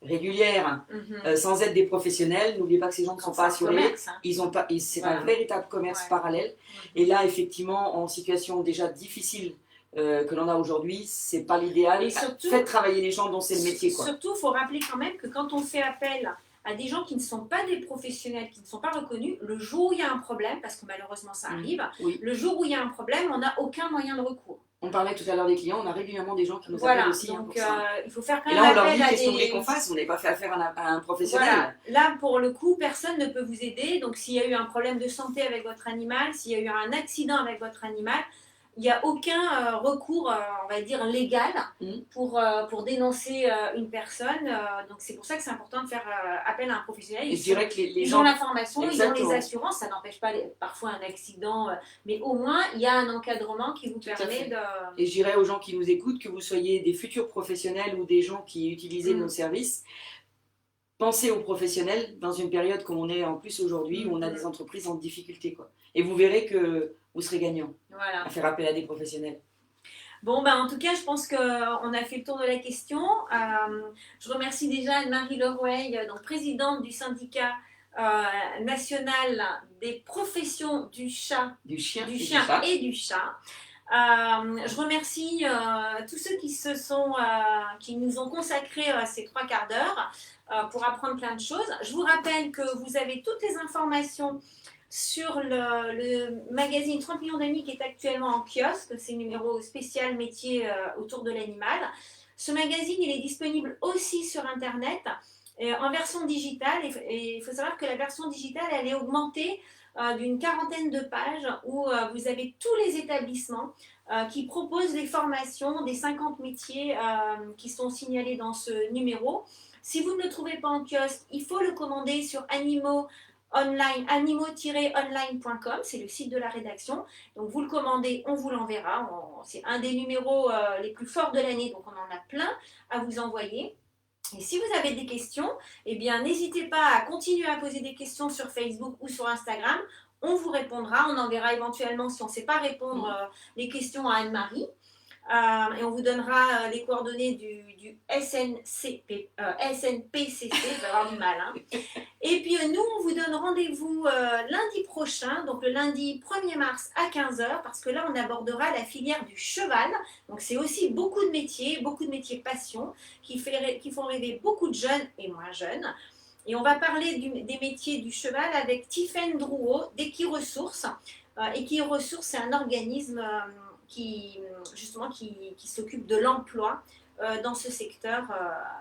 régulière, Mhm. sans être des professionnels, n'oubliez pas que ces gens ne sont Quand pas c'est un assurés. commerce, hein. Ils ont pas, c'est Voilà. un véritable commerce Ouais. parallèle. Et là, effectivement, en situation déjà difficile que l'on a aujourd'hui, c'est pas l'idéal. Et surtout- Faites travailler les gens dont c'est le métier, quoi. Surtout, il faut rappeler quand même que quand on fait appel à des gens qui ne sont pas des professionnels, qui ne sont pas reconnus, le jour où il y a un problème, parce que malheureusement ça arrive, Oui. le jour où il y a un problème, on n'a aucun moyen de recours. On parlait tout à l'heure des clients, on a régulièrement des gens qui nous Voilà, appellent aussi, hein, donc pour ça. il faut faire quand Et même là, on leur appel dit à qu'est-ce que vous voulez des... qu'on fasse. On n'est pas fait affaire à un professionnel. Voilà. Là, pour le coup, personne ne peut vous aider. Donc, s'il y a eu un problème de santé avec votre animal, s'il y a eu un accident avec votre animal, il n'y a aucun recours, on va dire, légal pour dénoncer une personne. Donc c'est pour ça que c'est important de faire appel à un professionnel. Et je dirais que les Ils gens... ont la formation, ils ont Exactement. les assurances, ça n'empêche pas parfois un accident, mais au moins il y a un encadrement qui vous Tout à permet fait. de... Et je dirais aux gens qui nous écoutent, que vous soyez des futurs professionnels ou des gens qui utilisez nos services, pensez aux professionnels dans une période comme on est en plus aujourd'hui, où on a des entreprises en difficulté, quoi. Et vous verrez que vous serez gagnant Voilà. à faire appel à des professionnels. Bon, en tout cas, je pense qu'on a fait le tour de la question. Je remercie déjà Anne-Marie Leroueil, donc présidente du syndicat national des professions du chat, Du chien et du chat. Je remercie tous ceux qui nous ont consacré ces 3 quarts d'heure pour apprendre plein de choses. Je vous rappelle que vous avez toutes les informations sur le magazine 30 millions d'amis qui est actuellement en kiosque. C'est un numéro spécial métier autour de l'animal. Ce magazine, il est disponible aussi sur Internet en version digitale. Et il faut savoir que la version digitale, elle est augmentée d'une 40aine de pages où vous avez tous les établissements qui proposent les formations des 50 métiers qui sont signalés dans ce numéro. Si vous ne le trouvez pas en kiosque, il faut le commander sur animaux-online.com, c'est le site de la rédaction. Donc vous le commandez, on vous l'enverra. C'est un des numéros les plus forts de l'année, donc on en a plein à vous envoyer. Et si vous avez des questions, eh bien n'hésitez pas à continuer à poser des questions sur Facebook ou sur Instagram. On vous répondra, on enverra éventuellement, si on ne sait pas répondre, les questions à Anne-Marie. Et on vous donnera les coordonnées du SNPCC, je vais avoir du mal. Et puis nous, on vous donne rendez-vous lundi prochain, donc le lundi 1er mars à 15h, parce que là, on abordera la filière du cheval. Donc c'est aussi beaucoup de métiers passion, qui font rêver beaucoup de jeunes et moins jeunes. Et on va parler des métiers du cheval avec Tiffaine Drouot d'Equiresources. Equiresources, c'est un organisme qui s'occupe de l'emploi dans ce secteur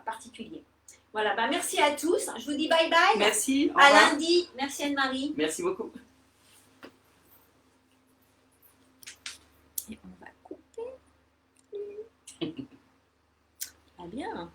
particulier. Voilà, merci à tous. Je vous dis bye bye. Merci. À lundi. Merci Anne-Marie. Merci beaucoup. Et on va couper. Ah bien.